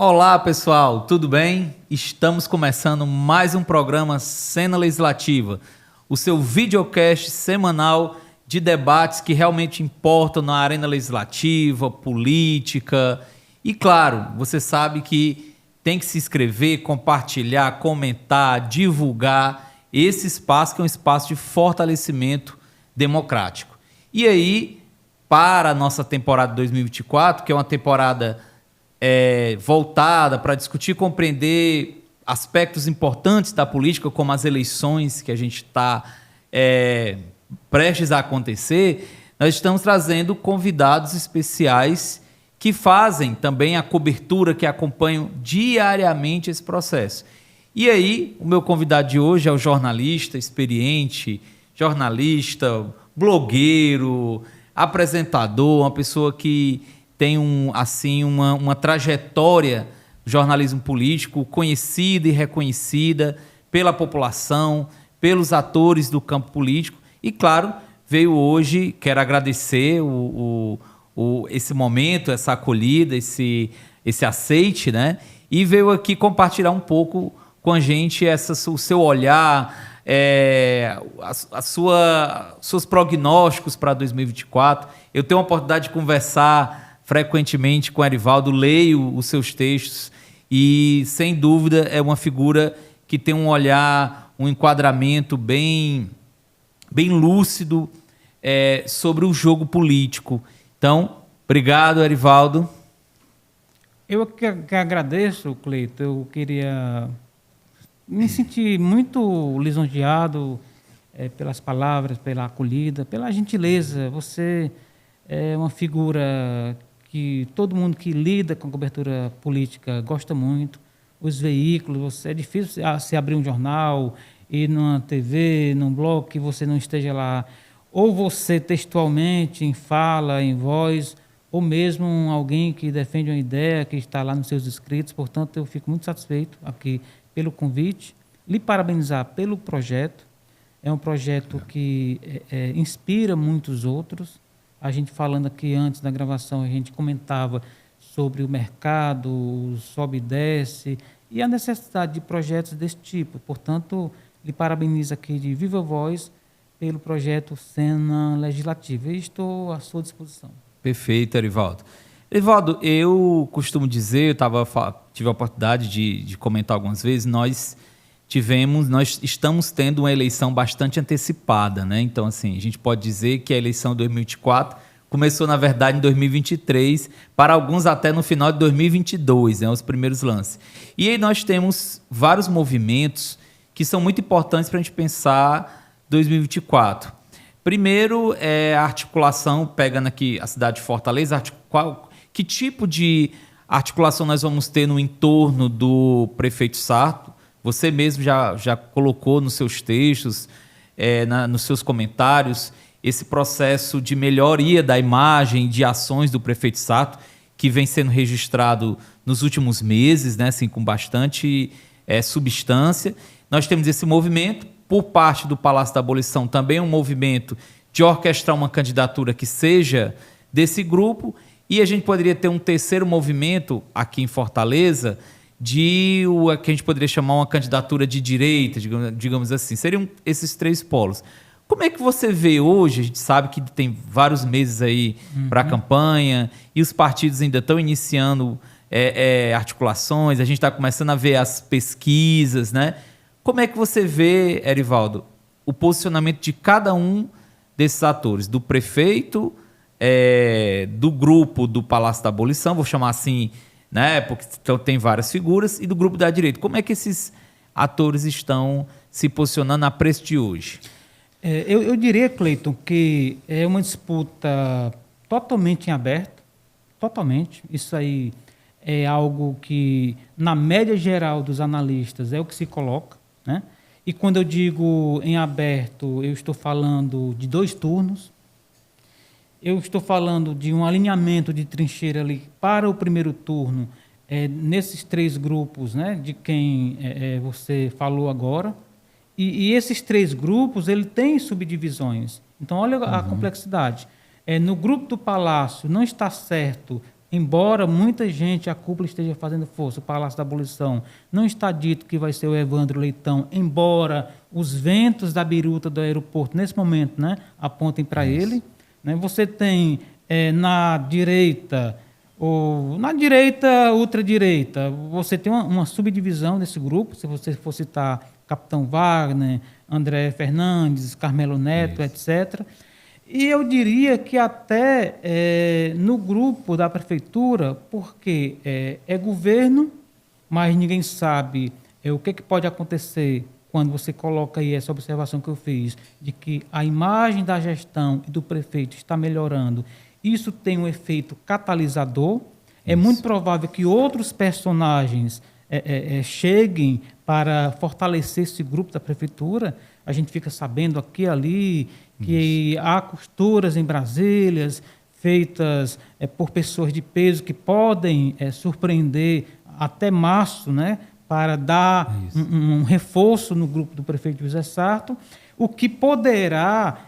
Olá, pessoal, tudo bem? Estamos começando mais um programa Cena Legislativa, o seu videocast semanal de debates que realmente importam na arena legislativa, política. E claro, você sabe que tem que se inscrever, compartilhar, comentar, divulgar esse espaço que é um espaço de fortalecimento democrático. E aí, para a nossa temporada 2024, que é uma temporada voltada para discutir e compreender aspectos importantes da política, como as eleições que a gente está prestes a acontecer, nós estamos trazendo convidados especiais que fazem também a cobertura, que acompanham diariamente esse processo. E aí, o meu convidado de hoje é o jornalista experiente, jornalista, blogueiro, apresentador, uma pessoa que tem uma trajetória do jornalismo político conhecida e reconhecida pela população, pelos atores do campo político. E, claro, veio hoje, quero agradecer esse momento, essa acolhida, esse aceite, né? E veio aqui compartilhar um pouco com a gente o seu olhar, seus prognósticos para 2024. Eu tenho a oportunidade de conversar frequentemente com o Erivaldo, leio os seus textos e, sem dúvida, é uma figura que tem um olhar, um enquadramento bem lúcido sobre o jogo político. Então, obrigado, Erivaldo. Eu que agradeço, Cleito. Eu queria me sentir muito lisonjeado pelas palavras, pela acolhida, pela gentileza. Você é uma figura que todo mundo que lida com cobertura política gosta muito. Os veículos, é difícil se abrir um jornal, ir numa TV, num blog, que você não esteja lá. Ou você textualmente, em fala, em voz, ou mesmo alguém que defende uma ideia que está lá nos seus escritos. Portanto, eu fico muito satisfeito aqui pelo convite. Lhe parabenizar pelo projeto. É um projeto que inspira muitos outros. A gente falando aqui antes da gravação, a gente comentava sobre o mercado, o sobe e desce, e a necessidade de projetos desse tipo. Portanto, lhe parabenizo aqui de viva voz pelo projeto Cena Legislativa. E estou à sua disposição. Perfeito, Erivaldo. Erivaldo, eu costumo dizer, tive a oportunidade de comentar algumas vezes, nós estamos tendo uma eleição bastante antecipada, né? Então, assim, a gente pode dizer que a eleição de 2024 começou, na verdade, em 2023, para alguns até no final de 2022, né? Os primeiros lances. E aí nós temos vários movimentos que são muito importantes para a gente pensar 2024. Primeiro, a articulação, pegando aqui a cidade de Fortaleza, que tipo de articulação nós vamos ter no entorno do prefeito Sarto? Você mesmo já colocou nos seus textos, nos seus comentários, esse processo de melhoria da imagem, de ações do prefeito Sarto, que vem sendo registrado nos últimos meses, né, assim, com bastante substância. Nós temos esse movimento, por parte do Palácio da Abolição, também um movimento de orquestrar uma candidatura que seja desse grupo, e a gente poderia ter um terceiro movimento aqui em Fortaleza, que a gente poderia chamar uma candidatura de direita, digamos assim. Seriam esses três polos. Como é que você vê hoje? A gente sabe que tem vários meses aí para a campanha e os partidos ainda estão iniciando articulações, a gente está começando a ver as pesquisas, né? Como é que você vê, Erivaldo, o posicionamento de cada um desses atores? Do prefeito, do grupo do Palácio da Abolição, vou chamar assim, né, porque tem várias figuras, e do grupo da direita. Como é que esses atores estão se posicionando a preço de hoje? Eu diria, Cleiton, que é uma disputa totalmente em aberto, totalmente. Isso aí é algo que, na média geral dos analistas, é o que se coloca, né? E quando eu digo em aberto, eu estou falando de 2 turnos. Eu estou falando de um alinhamento de trincheira ali para o primeiro turno, nesses 3 grupos, né, de quem você falou agora. E esses 3 grupos, ele tem subdivisões. Então, olha a complexidade. No grupo do Palácio, não está certo embora muita gente, a cúpula esteja fazendo força, o Palácio da Abolição, não está dito que vai ser o Evandro Leitão, embora os ventos da biruta do aeroporto, nesse momento, né, apontem para ele. Né? Você tem na direita, ultradireita, você tem uma subdivisão desse grupo, se você for citar Capitão Wagner, André Fernandes, Carmelo Neto, etc. E eu diria que até no grupo da prefeitura, porque é governo, mas ninguém sabe o que pode acontecer quando você coloca aí essa observação que eu fiz, de que a imagem da gestão e do prefeito está melhorando. Isso tem um efeito catalisador. É muito provável que outros personagens cheguem para fortalecer esse grupo da prefeitura. A gente fica sabendo aqui e ali que há costuras em Brasília feitas por pessoas de peso que podem surpreender até março, né, para dar um reforço no grupo do prefeito José Sarto, o que poderá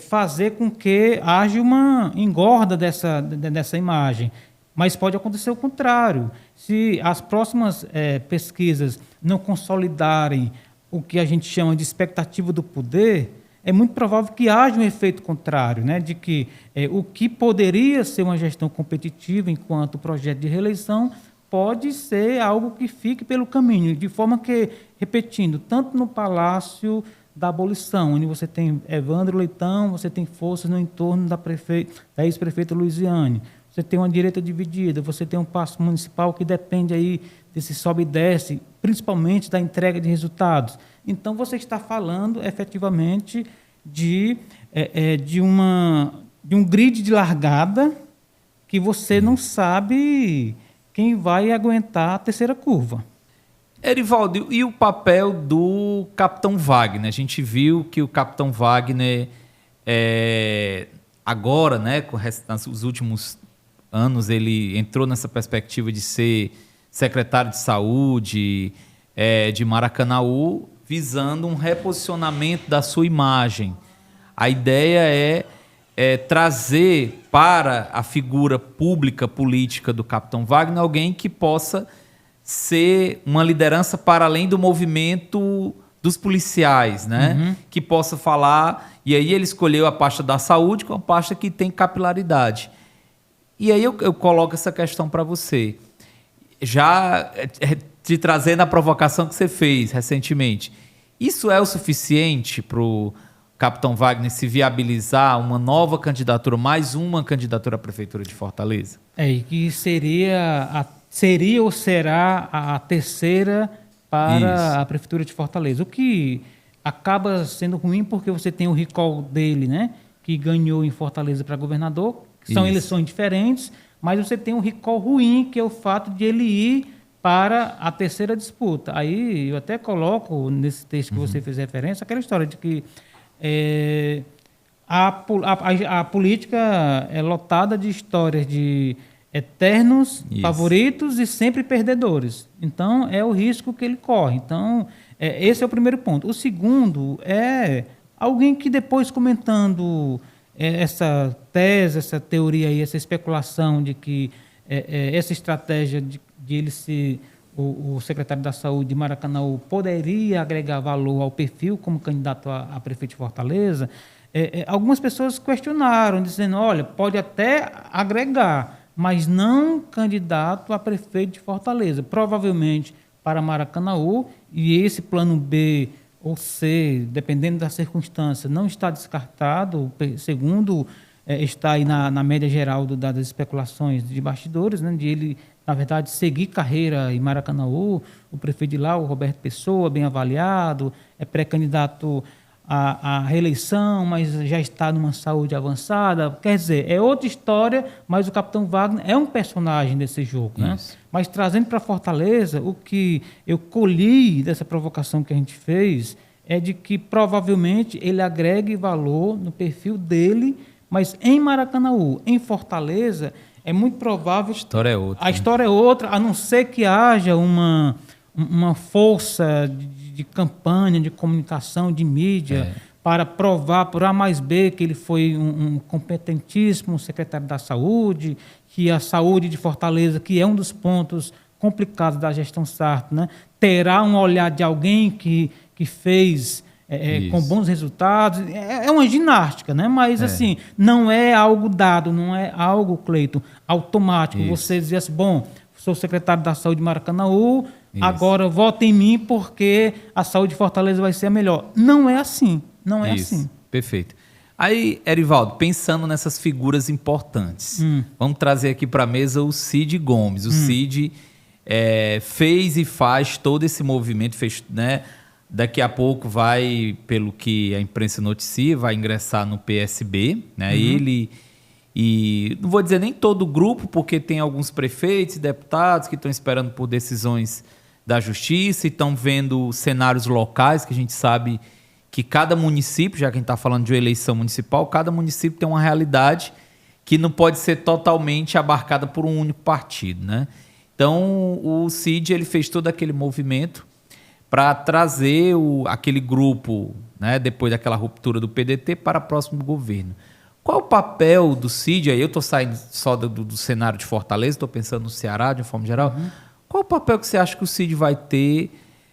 fazer com que haja uma engorda dessa imagem. Mas pode acontecer o contrário. Se as próximas pesquisas não consolidarem o que a gente chama de expectativa do poder, é muito provável que haja um efeito contrário, né, de que o que poderia ser uma gestão competitiva enquanto projeto de reeleição pode ser algo que fique pelo caminho, de forma que, repetindo, tanto no Palácio da Abolição, onde você tem Evandro Leitão, você tem forças no entorno da ex-prefeita Luiziane, você tem uma direita dividida, você tem um paço municipal que depende aí desse sobe e desce, principalmente da entrega de resultados. Então, você está falando, efetivamente, de um grid de largada que você não sabe quem vai aguentar a terceira curva. Erivaldo, e o papel do Capitão Wagner? A gente viu que o Capitão Wagner, agora, né, nos últimos anos, ele entrou nessa perspectiva de ser secretário de saúde de Maracanaú, visando um reposicionamento da sua imagem. A ideia é trazer para a figura pública, política do Capitão Wagner alguém que possa ser uma liderança para além do movimento dos policiais, né? Que possa falar... E aí ele escolheu a pasta da saúde, que é uma pasta que tem capilaridade. E aí eu coloco essa questão para você. Já te trazendo a provocação que você fez recentemente. Isso é o suficiente para o Capitão Wagner se viabilizar uma nova candidatura, mais uma candidatura à Prefeitura de Fortaleza? E que seria ou será a terceira para a Prefeitura de Fortaleza. O que acaba sendo ruim porque você tem o recall dele, né, que ganhou em Fortaleza para governador, que são eleições diferentes, mas você tem um recall ruim, que é o fato de ele ir para a terceira disputa. Aí eu até coloco nesse texto que você fez referência aquela história de que a política é lotada de histórias de eternos favoritos e sempre perdedores. Então, é o risco que ele corre. Então, esse é o primeiro ponto. O segundo é alguém que depois comentando essa tese, essa teoria aí, essa especulação de que essa estratégia de ele ser o secretário da Saúde de Maracanaú poderia agregar valor ao perfil como candidato a prefeito de Fortaleza, algumas pessoas questionaram, dizendo, olha, pode até agregar, mas não candidato a prefeito de Fortaleza, provavelmente para Maracanaú, e esse plano B ou C, dependendo da circunstância, não está descartado, segundo está aí na média geral das especulações de bastidores, né, de ele, na verdade, seguir carreira em Maracanaú. O prefeito de lá, o Roberto Pessoa, bem avaliado, é pré-candidato à reeleição, mas já está numa saúde avançada. Quer dizer, é outra história, mas o Capitão Wagner é um personagem desse jogo. Né? Mas trazendo para Fortaleza, o que eu colhi dessa provocação que a gente fez é de que provavelmente ele agregue valor no perfil dele, mas em Maracanaú, em Fortaleza, é muito provável... A história é outra. A história é outra, a não ser que haja uma força de campanha, de comunicação, de mídia, para provar por A mais B que ele foi um competentíssimo secretário da Saúde, que a saúde de Fortaleza, que é um dos pontos complicados da gestão Sarto, né, terá um olhar de alguém que fez com bons resultados. É uma ginástica, né? Mas assim, não é algo dado, não é algo, Cleiton, automático. Isso. Você dizer assim, bom, sou secretário da Saúde de Maracanaú, agora vota em mim porque a saúde de Fortaleza vai ser a melhor. Não é assim, não é assim. Perfeito. Aí, Erivaldo, pensando nessas figuras importantes, vamos trazer aqui para a mesa o Cid Gomes. O Cid fez e faz todo esse movimento, fez, né? Daqui a pouco vai, pelo que a imprensa noticia, vai ingressar no PSB, né? Ele e não vou dizer nem todo o grupo, porque tem alguns prefeitos e deputados que estão esperando por decisões da justiça e estão vendo cenários locais, que a gente sabe que cada município, já que a gente está falando de uma eleição municipal, cada município tem uma realidade que não pode ser totalmente abarcada por um único partido, né? Então, o Cid ele fez todo aquele movimento para trazer aquele grupo, né, depois daquela ruptura do PDT, para próximo do governo. Qual o papel do Cid? Aí eu estou saindo só do cenário de Fortaleza, estou pensando no Ceará de uma forma geral. Qual o papel que você acha que o Cid vai ter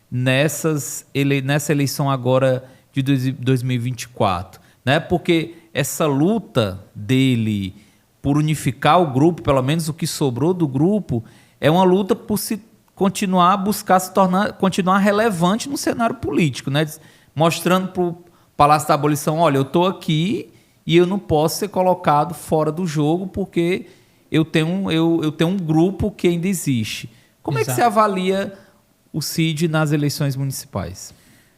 nessa eleição agora de 2024? Né? Porque essa luta dele por unificar o grupo, pelo menos o que sobrou do grupo, é uma luta por continuar relevante no cenário político, né? Mostrando para o Palácio da Abolição, olha, eu estou aqui e eu não posso ser colocado fora do jogo porque eu tenho um grupo que ainda existe. Como é que você avalia o Cid nas eleições municipais?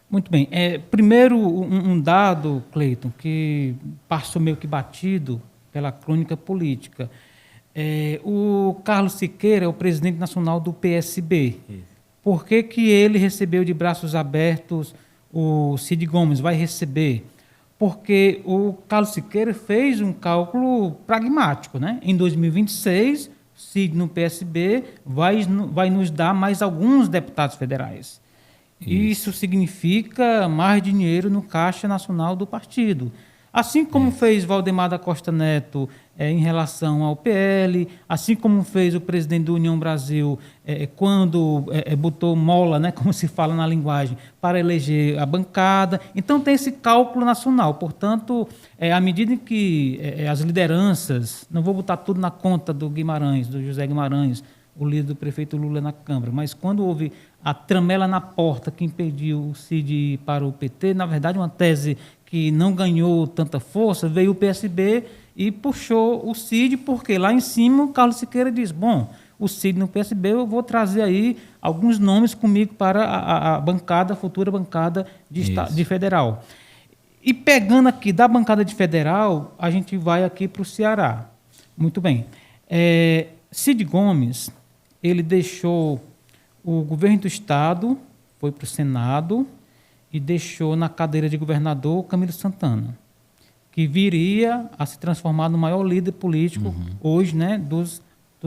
Muito bem. Primeiro, um dado, Cleiton, que passou meio que batido pela crônica política. O Carlos Siqueira é o presidente nacional do PSB. Por que ele recebeu de braços abertos o Cid Gomes? Vai receber? Porque o Carlos Siqueira fez um cálculo pragmático, né? Em 2026, Cid no PSB vai nos dar mais alguns deputados federais. Isso significa mais dinheiro no Caixa Nacional do partido. Assim como fez Valdemar da Costa Neto em relação ao PL, assim como fez o presidente da União Brasil quando botou mola, né, como se fala na linguagem, para eleger a bancada. Então tem esse cálculo nacional. Portanto, à medida em que as lideranças, não vou botar tudo na conta do Guimarães, do José Guimarães, o líder do prefeito Lula na Câmara, mas quando houve a tramela na porta que impediu o Cid ir para o PT, na verdade uma tese que não ganhou tanta força, veio o PSB e puxou o Cid, porque lá em cima o Carlos Siqueira diz, bom, o Cid no PSB eu vou trazer aí alguns nomes comigo para a bancada, a futura bancada de federal. E pegando aqui da bancada de federal, a gente vai aqui para o Ceará. Muito bem. Cid Gomes, ele deixou o governo do Estado, foi para o Senado e deixou na cadeira de governador Camilo Santana, que viria a se transformar no maior líder político hoje, né, dos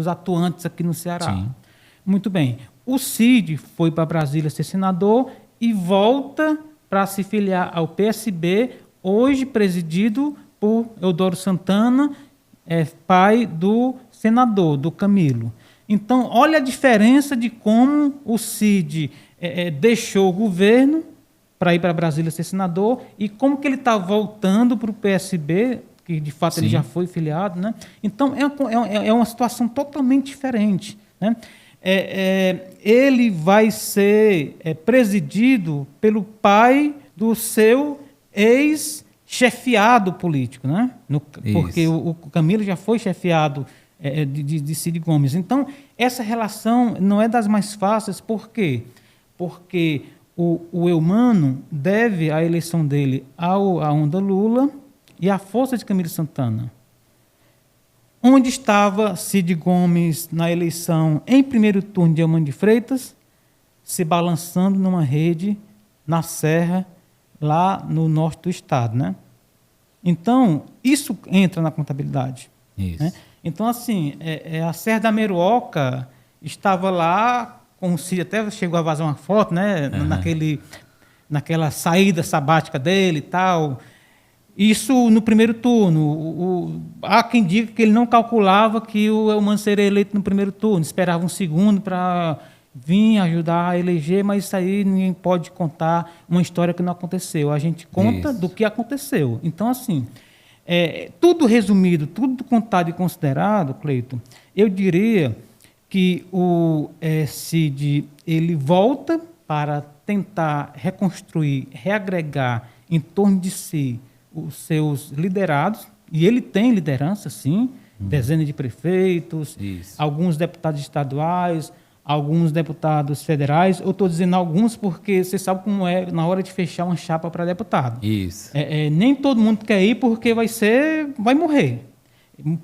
atuantes aqui no Ceará. Sim. Muito bem. O Cid foi para Brasília ser senador e volta para se filiar ao PSB, hoje presidido por Eudoro Santana, pai do senador, do Camilo. Então, olha a diferença de como o Cid deixou o governo para ir para Brasília ser senador e como que ele está voltando para o PSB, que de fato Sim. ele já foi filiado, né? Então, é uma situação totalmente diferente, né? Ele vai ser presidido pelo pai do seu ex-chefiado político, né? Porque o Camilo já foi chefiado de Cid Gomes. Então, essa relação não é das mais fáceis. Por quê? Porque o Eumano deve a eleição dele à onda Lula e à força de Camilo Santana. Onde estava Cid Gomes na eleição em primeiro turno de Eumano de Freitas? Se balançando numa rede na serra, lá no norte do estado, né? Então, isso entra na contabilidade. Isso. Né? Então, assim, a Serra da Meruoca estava lá, com o Cid, até chegou a vazar uma foto, né? naquela saída sabática dele e tal. Isso no primeiro turno. Há quem diga que ele não calculava que o Elmano seria eleito no primeiro turno, esperava um segundo para vir ajudar a eleger, mas isso aí ninguém pode contar uma história que não aconteceu. A gente conta do que aconteceu. Então, assim, tudo resumido, tudo contado e considerado, Cleiton, eu diria que o Cid ele volta para tentar reconstruir, reagregar em torno de si os seus liderados, e ele tem liderança, sim, dezenas de prefeitos, alguns deputados estaduais, alguns deputados federais. Eu estou dizendo alguns porque você sabe como é na hora de fechar uma chapa para deputado. Isso. Nem todo mundo quer ir porque vai morrer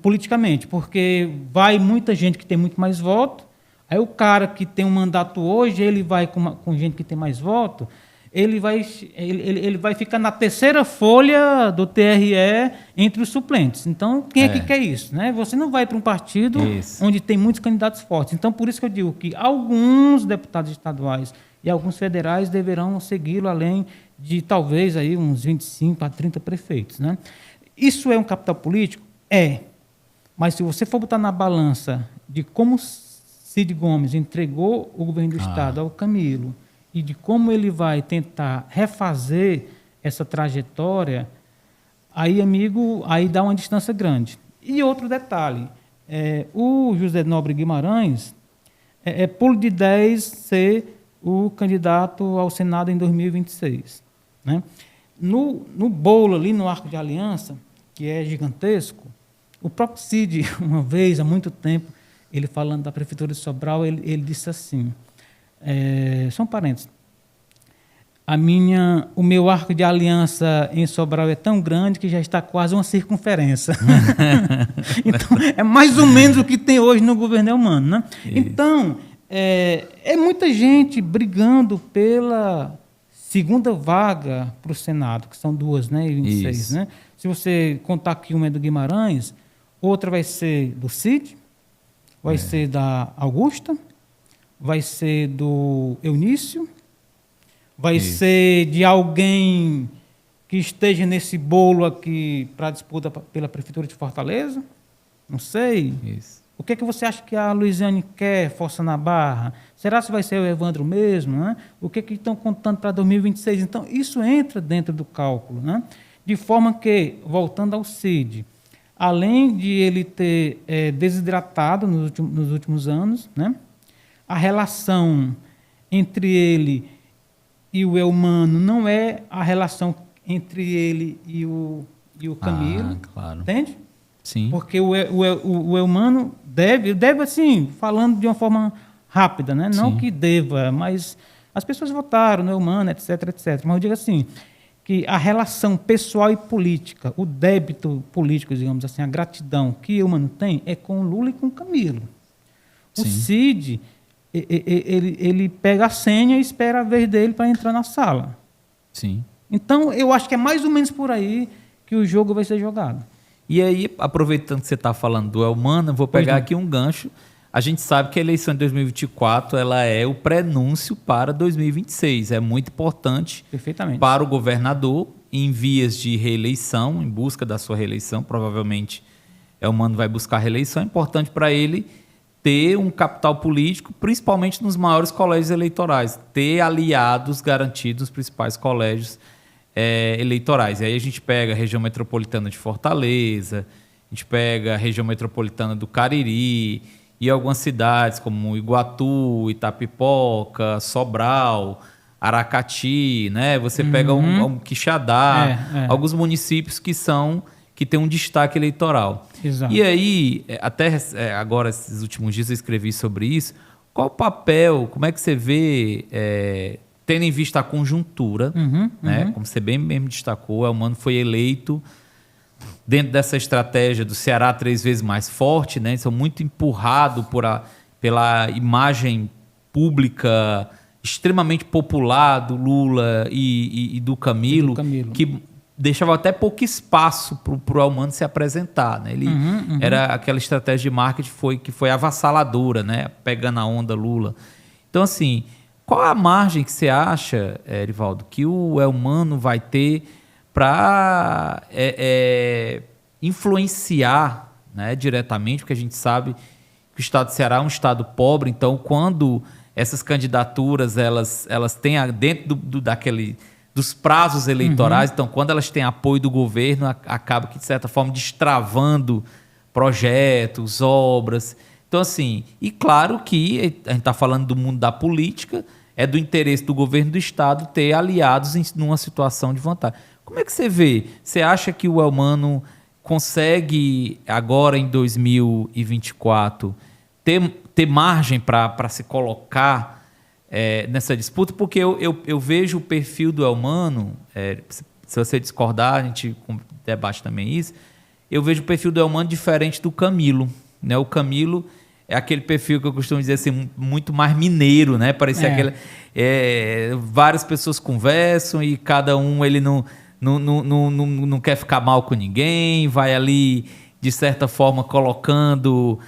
politicamente, porque vai muita gente que tem muito mais voto. Aí o cara que tem um mandato hoje, ele vai com gente que tem mais voto, ele vai ficar na terceira folha do TRE entre os suplentes. Então, quem é que quer isso? Né? Você não vai para um partido onde tem muitos candidatos fortes. Então, por isso que eu digo que alguns deputados estaduais e alguns federais deverão segui-lo, além de talvez aí uns 25 a 30 prefeitos. Né? Isso é um capital político? É. Mas se você for botar na balança de como Cid Gomes entregou o governo do Estado ao Camilo, e de como ele vai tentar refazer essa trajetória, aí, amigo, aí dá uma distância grande. E outro detalhe, o José Nobre Guimarães pulo de 10 ser o candidato ao Senado em 2026. Né? No bolo ali, no Arco de Aliança, que é gigantesco, o próprio Cid, uma vez, há muito tempo, ele falando da Prefeitura de Sobral, ele disse assim, são parentes. O meu arco de aliança em Sobral é tão grande que já está quase uma circunferência. Então, é mais ou menos o que tem hoje no governo Elmano. Né? Então, é muita gente brigando pela segunda vaga para o Senado, que são 2, né, e 26. Né? Se você contar que uma é do Guimarães, outra vai ser do Cid, vai ser da Augusta, vai ser do Eunício, vai ser de alguém que esteja nesse bolo aqui para disputa pela Prefeitura de Fortaleza? Não sei. O que é que você acha que a Luiziane quer, força na barra? Será que vai ser o Evandro mesmo? Né? O que é que estão contando para 2026? Então, isso entra dentro do cálculo. Né? De forma que, voltando ao Cid, além de ele ter desidratado nos últimos anos, né? A relação entre ele e o Elmano não é a relação entre ele e o Camilo. Claro. Entende? Sim. Porque o Elmano deve, assim, falando de uma forma rápida, né? Não que deva, mas as pessoas votaram no Elmano, etc, etc. Mas eu digo assim, que a relação pessoal e política, o débito político, digamos assim, a gratidão que o Elmano tem é com o Lula e com o Camilo. O Cid, ele pega a senha e espera a vez dele para entrar na sala. Sim. Então, eu acho que é mais ou menos por aí que o jogo vai ser jogado. E aí, aproveitando que você está falando do Elmano, eu vou pegar aqui um gancho. A gente sabe que a eleição de 2024 ela é o prenúncio para 2026. É muito importante para o governador em vias de reeleição, em busca da sua reeleição. Provavelmente, Elmano vai buscar reeleição. É importante para ele ter um capital político, principalmente nos maiores colégios eleitorais, ter aliados garantidos nos principais colégios eleitorais. E aí a gente pega a região metropolitana de Fortaleza, a gente pega a região metropolitana do Cariri e algumas cidades como Iguatu, Itapipoca, Sobral, Aracati, né? Você pega um Quixadá, alguns municípios que tem um destaque eleitoral. Exato. E aí, até agora, esses últimos dias eu escrevi sobre isso, qual o papel, como é que você vê, tendo em vista a conjuntura, né? Como você bem mesmo destacou, o Elmano foi eleito dentro dessa estratégia do Ceará 3 vezes mais forte, né? São muito empurrado pela imagem pública extremamente popular do Lula e do Camilo, que deixava até pouco espaço para o Elmano se apresentar. Né? Ele era aquela estratégia de marketing que foi avassaladora, né? Pegando a onda Lula. Então, assim, Qual a margem que você acha, Erivaldo, que o Elmano vai ter para influenciar, né, diretamente, porque a gente sabe que o estado do Ceará é um estado pobre, então quando essas candidaturas elas têm dentro dos prazos eleitorais, então quando elas têm apoio do governo, acaba que, de certa forma, destravando projetos, obras. Então, assim, e claro que a gente está falando do mundo da política, é do interesse do governo do estado ter aliados numa situação de vantagem. Como é que você vê? Você acha que o Elmano consegue, agora em 2024, ter margem para se colocar nessa disputa? Porque eu vejo o perfil do Elmano, se você discordar, a gente debate também isso, eu vejo o perfil do Elmano diferente do Camilo, né? O Camilo é aquele perfil que eu costumo dizer assim, muito mais mineiro, né? Parecia aquele... várias pessoas conversam e cada um ele não quer ficar mal com ninguém, vai ali, de certa forma, colocando...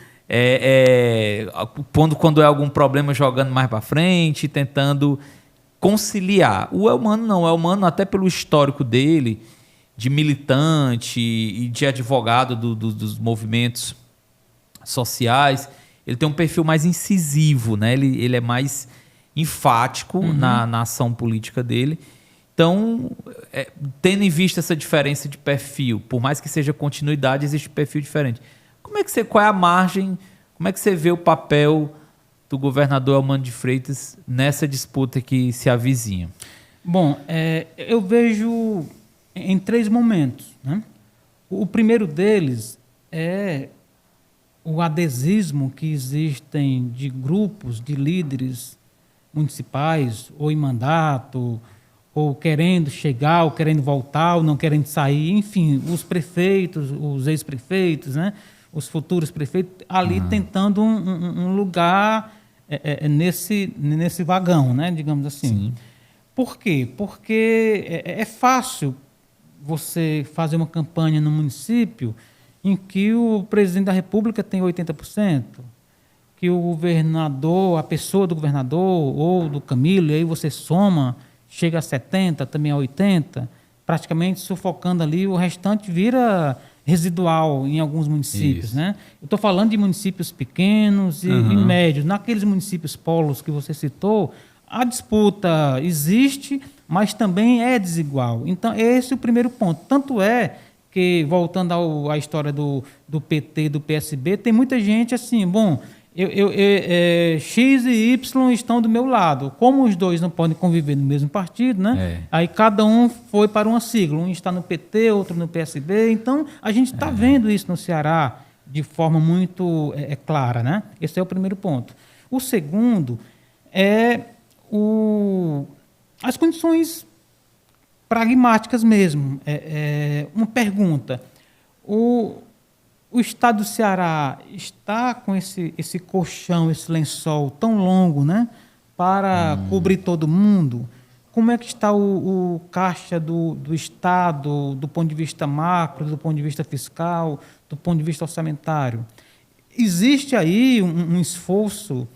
quando é algum problema, jogando mais para frente, tentando conciliar. O Elmano não. O Elmano, até pelo histórico dele, de militante e de advogado dos movimentos sociais, ele tem um perfil mais incisivo, né? Ele é mais enfático na ação política dele. Então, tendo em vista essa diferença de perfil, por mais que seja continuidade, existe um perfil diferente. Qual é a margem, como é que você vê o papel do governador Elmano de Freitas nessa disputa que se avizinha? Bom, eu vejo em 3 momentos, né? O primeiro deles é o adesismo que existem de grupos de líderes municipais, ou em mandato, ou querendo chegar, ou querendo voltar, ou não querendo sair, enfim, os prefeitos, os ex-prefeitos, né? Os futuros prefeitos, ali tentando um lugar nesse vagão, né? Digamos assim. Sim. Por quê? Porque é fácil você fazer uma campanha no município em que o presidente da República tem 80%, que o governador, a pessoa do governador ou do Camilo, e aí você soma, chega a 70%, também a 80%, praticamente sufocando ali, o restante vira residual em alguns municípios, né? Eu estou falando de municípios pequenos e médios. Naqueles municípios polos que você citou, a disputa existe, mas também é desigual. Então, esse é o primeiro ponto. Tanto é que, voltando à história do PT e do PSB, tem muita gente assim, bom, X e Y estão do meu lado. Como os dois não podem conviver no mesmo partido, né? Aí cada um foi para uma sigla. Um está no PT, outro no PSB. Então, a gente está vendo isso no Ceará de forma muito clara, né? Esse é o primeiro ponto. O segundo é as condições pragmáticas mesmo. Uma pergunta. O estado do Ceará está com esse colchão, esse lençol tão longo, né, para cobrir todo mundo? Como é que está o caixa do estado, do ponto de vista macro, do ponto de vista fiscal, do ponto de vista orçamentário? Existe aí um esforço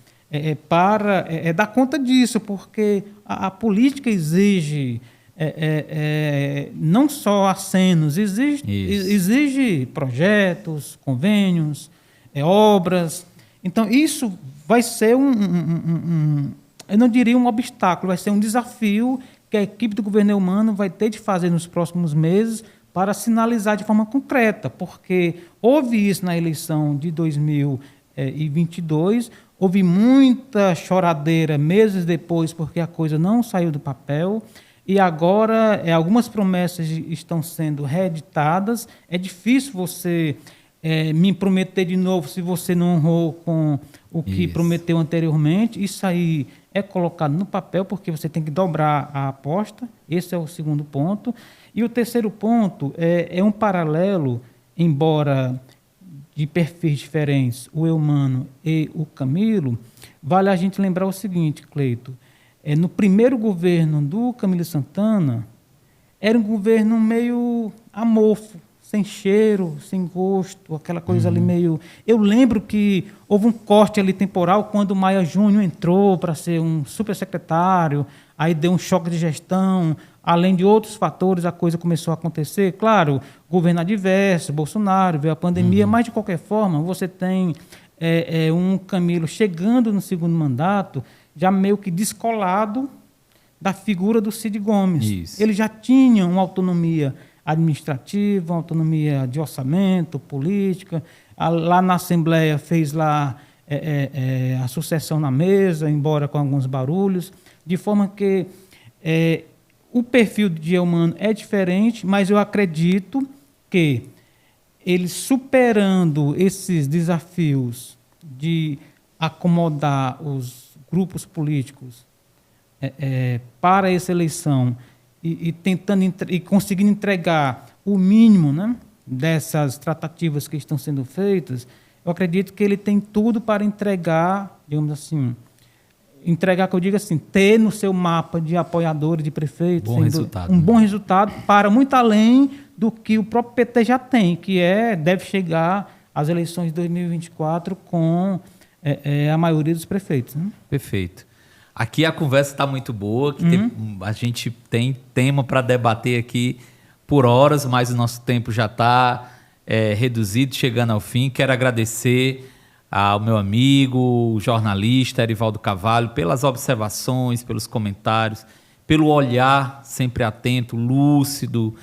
para dar conta disso, porque a política exige não só acenos, exige projetos, convênios, obras. Então, isso vai ser eu não diria um obstáculo, vai ser um desafio que a equipe do governo Elmano vai ter de fazer nos próximos meses para sinalizar de forma concreta, porque houve isso na eleição de 2022, houve muita choradeira meses depois, porque a coisa não saiu do papel. E agora algumas promessas estão sendo reeditadas. É difícil você me prometer de novo se você não honrou com o que prometeu anteriormente. Isso aí é colocado no papel, porque você tem que dobrar a aposta. Esse é o segundo ponto. E o terceiro ponto é um paralelo, embora de perfis diferentes, o Elmano e o Camilo. Vale a gente lembrar o seguinte, Cleito. No primeiro governo do Camilo Santana, era um governo meio amorfo, sem cheiro, sem gosto, aquela coisa ali meio... Eu lembro que houve um corte ali temporal quando o Maia Júnior entrou para ser um supersecretário, aí deu um choque de gestão, além de outros fatores, a coisa começou a acontecer. Claro, governo adverso, Bolsonaro, veio a pandemia, mas de qualquer forma, você tem um Camilo chegando no segundo mandato, já meio que descolado da figura do Cid Gomes. Isso. Ele já tinha uma autonomia administrativa, uma autonomia de orçamento, política. Lá na Assembleia fez lá a sucessão na mesa, embora com alguns barulhos, de forma que o perfil de Eumano é diferente, mas eu acredito que ele superando esses desafios de acomodar os grupos políticos para essa eleição e tentando e conseguindo entregar o mínimo, né, dessas tratativas que estão sendo feitas, eu acredito que ele tem tudo para entregar, digamos assim, que eu digo assim, ter no seu mapa de apoiadores, de prefeitos, um bom resultado para muito além do que o próprio PT já tem, que deve chegar às eleições de 2024 com a maioria dos prefeitos. Né? Perfeito. Aqui a conversa está muito boa, a gente tem tema para debater aqui por horas, mas o nosso tempo já está reduzido, chegando ao fim. Quero agradecer ao meu amigo, o jornalista Erivaldo Carvalho, pelas observações, pelos comentários, pelo olhar sempre atento, lúcido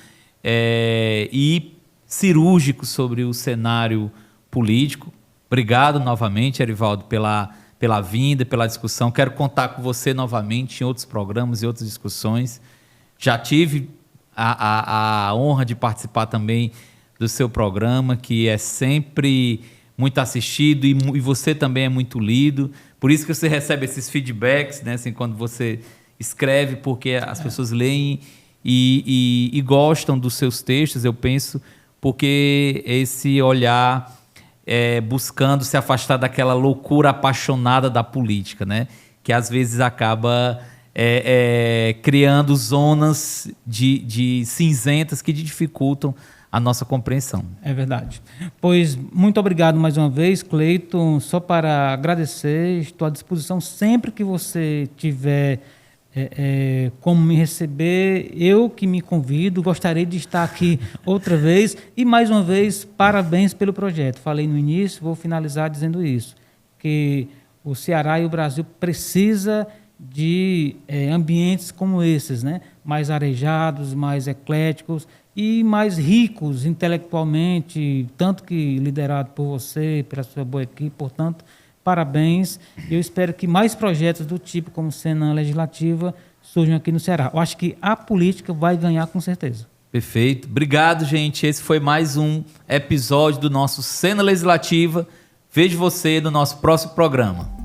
e cirúrgico sobre o cenário político. Obrigado novamente, Erivaldo, pela vinda, pela discussão. Quero contar com você novamente em outros programas e outras discussões. Já tive a honra de participar também do seu programa, que é sempre muito assistido e você também é muito lido. Por isso que você recebe esses feedbacks, né, assim, quando você escreve, porque as pessoas leem e gostam dos seus textos, eu penso, porque esse olhar buscando se afastar daquela loucura apaixonada da política, né, que às vezes acaba criando zonas de cinzentas que dificultam a nossa compreensão. É verdade. Pois, muito obrigado mais uma vez, Cleiton. Só para agradecer, estou à disposição sempre que você tiver como me receber, eu que me convido, gostaria de estar aqui outra vez. E, mais uma vez, parabéns pelo projeto. Falei no início, vou finalizar dizendo isso, que o Ceará e o Brasil precisa de ambientes como esses, né? Mais arejados, mais ecléticos e mais ricos intelectualmente, tanto que liderado por você, pela sua boa equipe. Portanto, parabéns. Eu espero que mais projetos do tipo como Cena Legislativa surjam aqui no Ceará. Eu acho que a política vai ganhar com certeza. Perfeito. Obrigado, gente. Esse foi mais um episódio do nosso Cena Legislativa. Vejo você no nosso próximo programa.